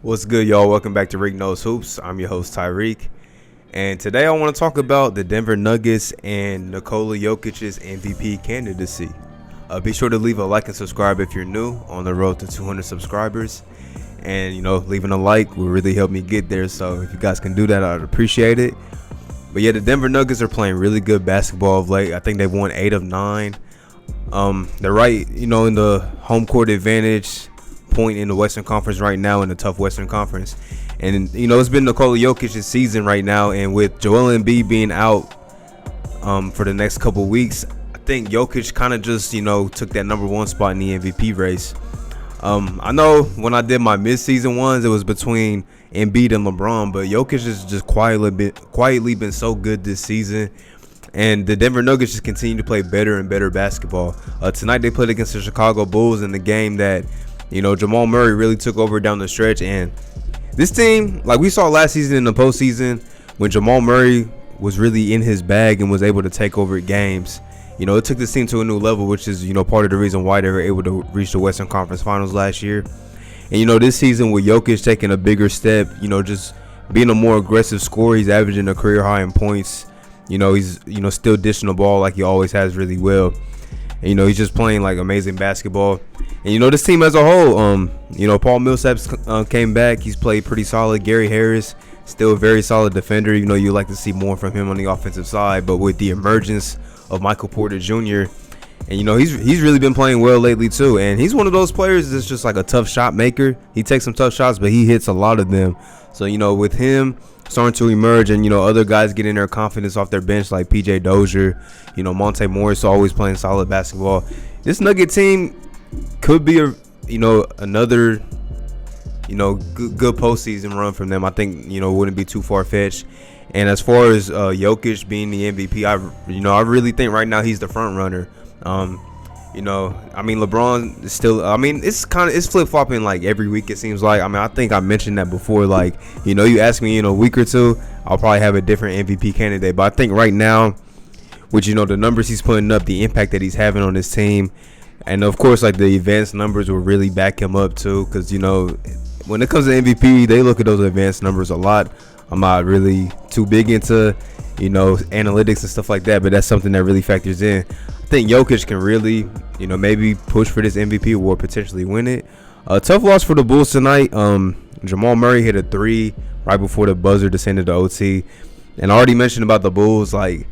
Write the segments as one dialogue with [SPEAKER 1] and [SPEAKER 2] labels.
[SPEAKER 1] What's good, y'all? Welcome back to Rick Knows Hoops. I'm your host, Tyreek. And today I want to talk about the Denver Nuggets and Nikola Jokic's MVP candidacy. Be sure to leave a like and subscribe if you're new on the road to 200 subscribers. And, leaving a like will really help me get there. So if you guys can do that, I'd appreciate it. But yeah, the Denver Nuggets are playing really good basketball of late. I think they've won 8 of 9. They're right, in the home court advantage point in the Western Conference right now, in the tough Western Conference. And it's been Nikola Jokic's season right now, and with Joel Embiid being out for the next couple weeks, I think Jokic kind of just took that number one spot in the MVP race. I know when I did my midseason ones, it was between Embiid and LeBron, but Jokic has just quietly been so good this season. And the Denver Nuggets just continue to play better and better basketball. Tonight they played against the Chicago Bulls in the game that Jamal Murray really took over down the stretch. And this team, like we saw last season in the postseason, when Jamal Murray was really in his bag and was able to take over games, it took this team to a new level, which is, part of the reason why they were able to reach the Western Conference Finals last year. And, this season with Jokic taking a bigger step, just being a more aggressive scorer, he's averaging a career high in points. He's, still dishing the ball like he always has really well. And, he's just playing like amazing basketball. And, this team as a whole, Paul Millsap came back. He's played pretty solid. Gary Harris, still a very solid defender. You like to see more from him on the offensive side. But with the emergence of Michael Porter Jr., and, he's really been playing well lately, too. And he's one of those players that's just like a tough shot maker. He takes some tough shots, but he hits a lot of them. So, with him starting to emerge and, other guys getting their confidence off their bench like PJ Dozier, Monte Morris always playing solid basketball. This Nugget team could be another good postseason run from them. I think wouldn't be too far-fetched. And as far as Jokic being the MVP, I really think right now he's the front runner. LeBron is still, it's flip-flopping like every week, it seems like. I think I mentioned that before. Like, you ask me in a week or two, I'll probably have a different MVP candidate. But I think right now, with, the numbers he's putting up, the impact that he's having on his team, and of course, like the advanced numbers will really back him up too. Because, when it comes to MVP, they look at those advanced numbers a lot. I'm not really too big into, analytics and stuff like that, but that's something that really factors in. I think Jokic can really, maybe push for this MVP award, potentially win it. Tough loss for the Bulls tonight. Jamal Murray hit a 3 right before the buzzer descended to OT. And I already mentioned about the Bulls, like,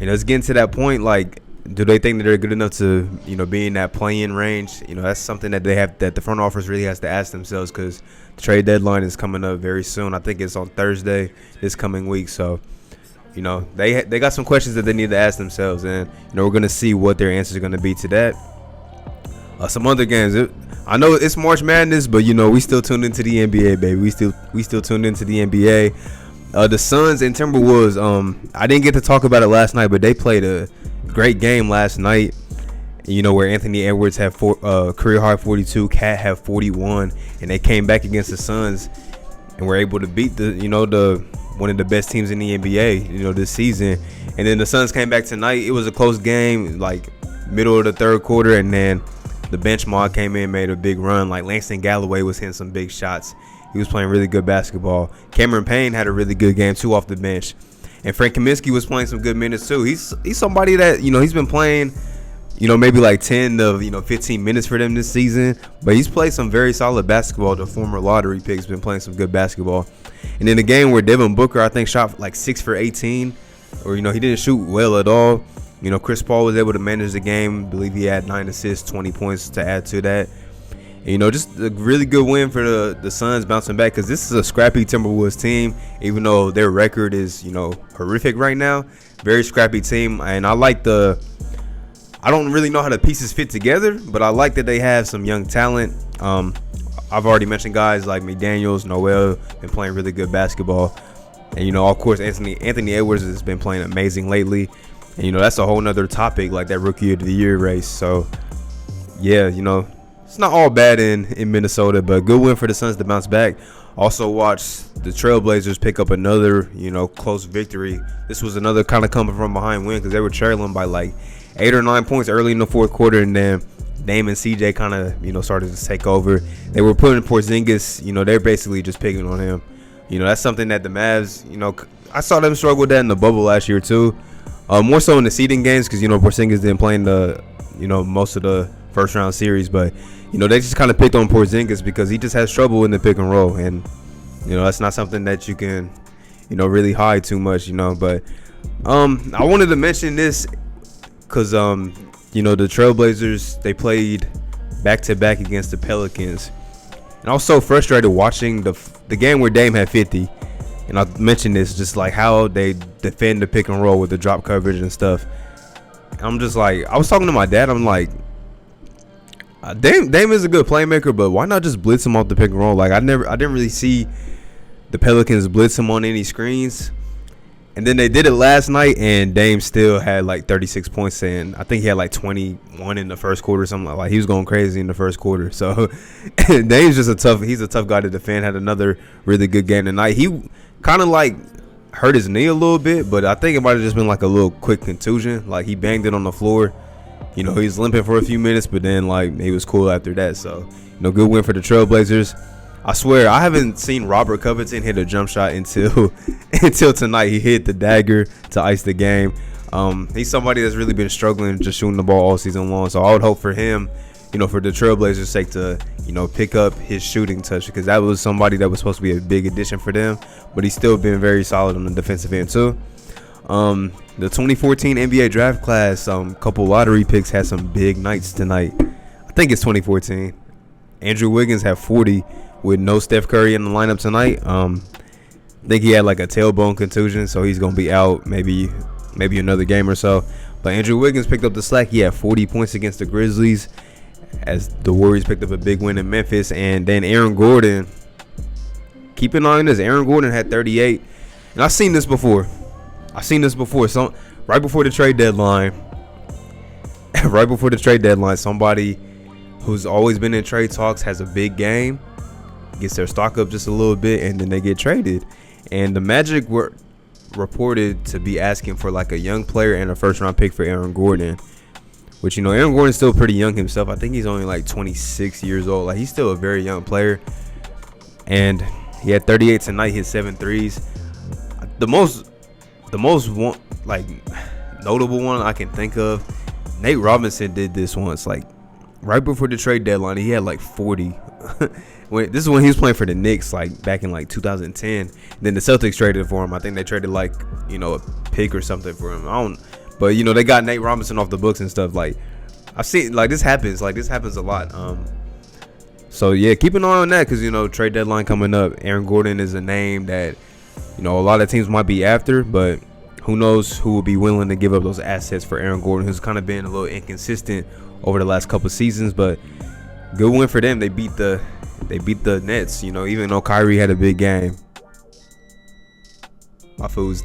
[SPEAKER 1] it's getting to that point, like, do they think that they're good enough to, be in that play-in range? That's something that that the front office really has to ask themselves, because the trade deadline is coming up very soon. I think it's on Thursday this coming week. So, they got some questions that they need to ask themselves, and we're gonna see what their answers are gonna be to that. Some other games. I know it's March Madness, but we still tuned into the NBA, baby. We still tuned into the NBA. The Suns and Timberwolves. I didn't get to talk about it last night, but they played a great game last night. Where Anthony Edwards had career high 42, Cat had 41, and they came back against the Suns and were able to beat the one of the best teams in the NBA, this season. And then the Suns came back tonight. It was a close game, like middle of the third quarter, and then the bench mod came in, made a big run. Like Langston Galloway was hitting some big shots. He was playing really good basketball. Cameron Payne had a really good game too off the bench. And Frank Kaminsky was playing some good minutes too. He's somebody that, he's been playing, maybe like 10 to 15 minutes for them this season. But he's played some very solid basketball. The former lottery pick's been playing some good basketball. And in the game where Devin Booker, I think, shot like 6 for 18, or, he didn't shoot well at all. Chris Paul was able to manage the game. I believe he had 9 assists, 20 points to add to that. And, just a really good win for the Suns bouncing back, because this is a scrappy Timberwolves team, even though their record is, horrific right now. Very scrappy team. And I don't really know how the pieces fit together, but I like that they have some young talent. I've already mentioned guys like McDaniels, Noel, been playing really good basketball. And, of course, Anthony Edwards has been playing amazing lately. And, that's a whole nother topic, like that Rookie of the Year race. So, yeah, it's not all bad in Minnesota, but good win for the Suns to bounce back. Also watched the Trailblazers pick up another, close victory. This was another kind of coming from behind win, because they were trailing by like 8 or 9 points early in the fourth quarter, and then Dame and CJ kind of, started to take over. They were putting Porzingis, they're basically just picking on him. That's something that the Mavs, I saw them struggle with that in the bubble last year too. More so in the seeding games because, Porzingis didn't play in the, most of the first round series. But, they just kind of picked on Porzingis because he just has trouble in the pick and roll. And, that's not something that you can, really hide too much, But I wanted to mention this because, the Trailblazers, they played back-to-back against the Pelicans. And I was so frustrated watching the game where Dame had 50. And I mentioned this, just like how they defend the pick and roll with the drop coverage and stuff. And I'm just like, I was talking to my dad. I'm like, Dame is a good playmaker, but why not just blitz him off the pick and roll? Like I didn't really see the Pelicans blitz him on any screens. And then they did it last night, and Dame still had like 36 points, and I think he had like 21 in the first quarter or something. Like he was going crazy in the first quarter. So Dame's just he's a tough guy to defend. Had another really good game tonight. He kind of like hurt his knee a little bit, but I think it might have just been like a little quick contusion. Like he banged it on the floor. He was limping for a few minutes, but then like he was cool after that. So good win for the Trailblazers. I swear, I haven't seen Robert Covington hit a jump shot until tonight. He hit the dagger to ice the game. He's somebody that's really been struggling just shooting the ball all season long. So I would hope for him, for the Trailblazers' sake to, pick up his shooting touch because that was somebody that was supposed to be a big addition for them. But he's still been very solid on the defensive end too. The 2014 NBA draft class, couple lottery picks had some big nights tonight. I think it's 2014. Andrew Wiggins had 40. With no Steph Curry in the lineup tonight. I think he had like a tailbone contusion, so he's going to be out maybe another game or so. But Andrew Wiggins picked up the slack. He had 40 points against the Grizzlies as the Warriors picked up a big win in Memphis. And then Aaron Gordon, keep an eye on this. Aaron Gordon had 38. And I've seen this before. So right before the trade deadline, somebody who's always been in trade talks has a big game, gets their stock up just a little bit, and then they get traded. And the Magic were reported to be asking for like a young player and a first round pick for Aaron Gordon, which Aaron Gordon's still pretty young himself. I think he's only like 26 years old. Like he's still a very young player. And he had 38 tonight, hit 7 threes. The most one, like notable one I can think of, Nate Robinson did this once, like right before the trade deadline. He had like 40. This is when he was playing for the Knicks, like back in like 2010. Then the Celtics traded for him. I think they traded like a pick or something for him. But they got Nate Robinson off the books and stuff. Like I've seen this happens a lot. So yeah, keep an eye on that because trade deadline coming up. Aaron Gordon is a name that a lot of teams might be after, but who knows who will be willing to give up those assets for Aaron Gordon, who's kind of been a little inconsistent over the last couple seasons. But good win for them. They beat the Nets, even though Kyrie had a big game. My food's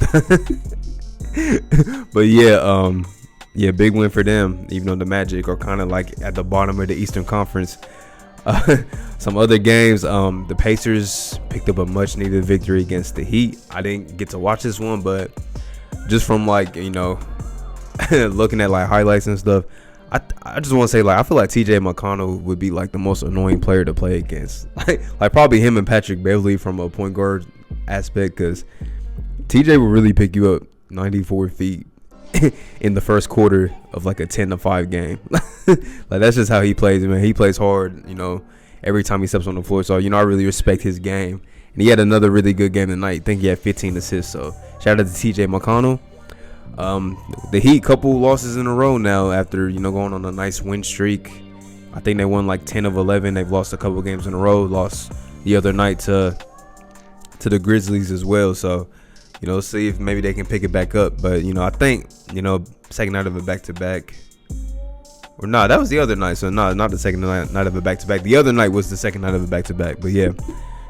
[SPEAKER 1] But yeah, big win for them, even though the Magic are kind of like at the bottom of the Eastern Conference. Some other games, the Pacers picked up a much needed victory against the Heat. I didn't get to watch this one, but just from like looking at like highlights and stuff, I just want to say, like, I feel like TJ McConnell would be like the most annoying player to play against. like probably him and Patrick Beverly from a point guard aspect, because TJ will really pick you up 94 feet in the first quarter of like a 10-5 game. Like that's just how he plays, man. He plays hard, every time he steps on the floor. So I really respect his game. And he had another really good game tonight. I think he had 15 assists. So shout out to TJ McConnell. The Heat, couple losses in a row now after going on a nice win streak. I think they won like 10 of 11. They've lost a couple games in a row. Lost the other night to the Grizzlies as well. So let's see if maybe they can pick it back up. But I think second night of a back-to-back, or that was the other night. So not the second night of a back-to-back. The other night was the second night of a back-to-back. But yeah,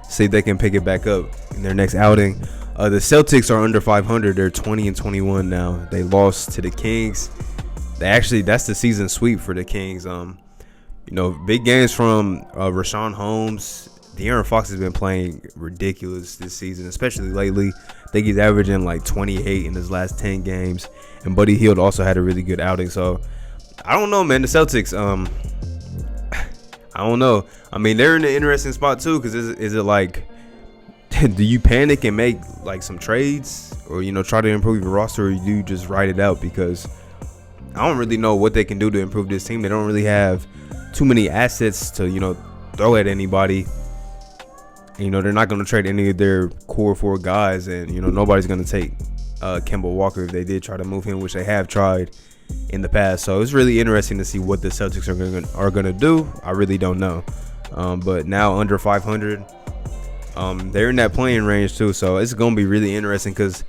[SPEAKER 1] see if they can pick it back up in their next outing. The Celtics are under 500. They're 20-21 now. They lost to the Kings. That's the season sweep for the Kings. Big games from Rashawn Holmes. De'Aaron Fox has been playing ridiculous this season, especially lately. I think he's averaging like 28 in his last 10 games. And Buddy Hield also had a really good outing. So I don't know, man. The Celtics, I don't know. I mean, they're in an interesting spot too, because is it like, do you panic and make like some trades, or try to improve your roster, or do you just ride it out? Because I don't really know what they can do to improve this team. They don't really have too many assets to throw at anybody. They're not going to trade any of their core 4 guys, and nobody's going to take Kemba Walker if they did try to move him, which they have tried in the past. So it's really interesting to see what the Celtics are going to do. I really don't know. But now under 500, they're in that playing range too. So it's going to be really interesting because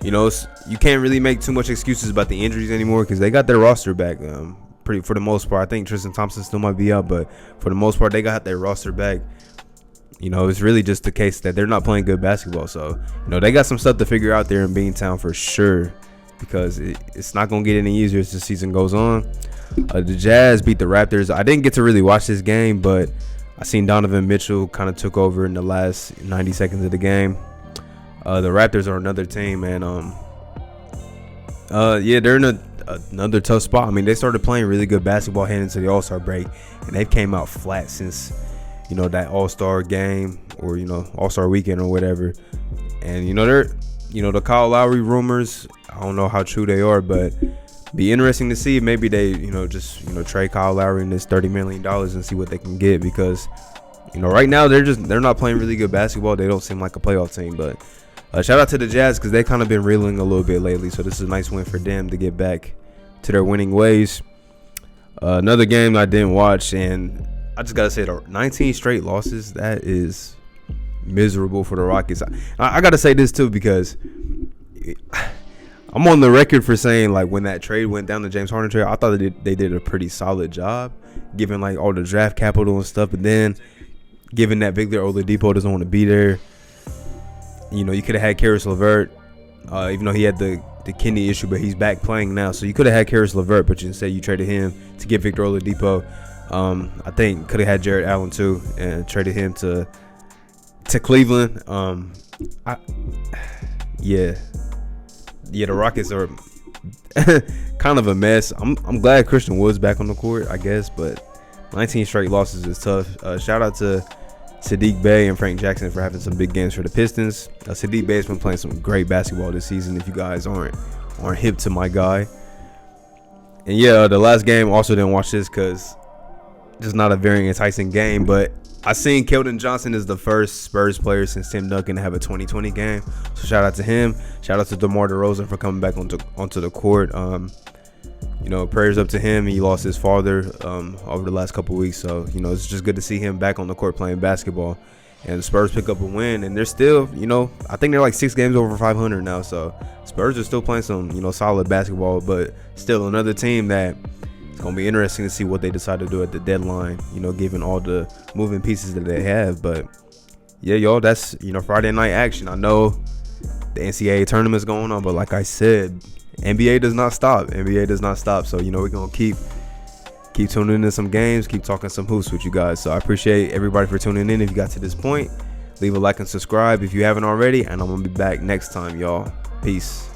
[SPEAKER 1] you can't really make too much excuses about the injuries anymore, because they got their roster back for the most part. I think Tristan Thompson still might be out, but for the most part they got their roster back. It's really just the case that they're not playing good basketball. So they got some stuff to figure out there in Beantown for sure, because it's not going to get any easier as the season goes on. The Jazz beat the Raptors. I didn't get to really watch this game, but I seen Donovan Mitchell kind of took over in the last 90 seconds of the game. The Raptors are another team, man. They're in another tough spot. I mean, they started playing really good basketball heading into the All-Star break, and they've came out flat since that All-Star game, or All-Star weekend or whatever. And they're the Kyle Lowry rumors, I don't know how true they are, but be interesting to see if maybe they just trade Kyle Lowry in this $30 million and see what they can get, because right now they're not playing really good basketball. They don't seem like a playoff team. But shout out to the Jazz, because they kind of been reeling a little bit lately, so this is a nice win for them to get back to their winning ways. Another game I didn't watch, and I just gotta say, the 19 straight losses, that is miserable for the Rockets. I gotta say this too, because I'm on the record for saying, like, when that trade went down, the James Harden trade, I thought they did a pretty solid job, given like all the draft capital and stuff. But then, given that Victor Oladipo doesn't want to be there, you could have had Karis LeVert, even though he had the kidney issue, but he's back playing now. So you could have had Karis LeVert, but instead you traded him to get Victor Oladipo. I think could have had Jared Allen too, and traded him to Cleveland. The Rockets are kind of a mess. I'm glad Christian Wood's back on the court, I guess, but 19 straight losses is tough. Shout out to Sadiq Bey and Frank Jackson for having some big games for the Pistons. Sadiq Bey has been playing some great basketball this season, if you guys aren't hip to my guy. And the last game, also didn't watch this because just not a very enticing game, but I seen Keldon Johnson is the first Spurs player since Tim Duncan to have a 2020 game. So shout out to him. Shout out to DeMar DeRozan for coming back onto the court. Prayers up to him. He lost his father over the last couple weeks, so it's just good to see him back on the court playing basketball. And the Spurs pick up a win, and they're still, I think they're like 6 games over 500 now. So Spurs are still playing some, solid basketball, but still another team that it's gonna be interesting to see what they decide to do at the deadline. Given all the moving pieces that they have. But yeah, y'all, that's Friday night action. I know the NCAA tournament's going on, but like I said, NBA does not stop. So we're gonna keep tuning into some games, keep talking some hoops with you guys. So I appreciate everybody for tuning in. If you got to this point, leave a like and subscribe if you haven't already, and I'm gonna be back next time, y'all. Peace.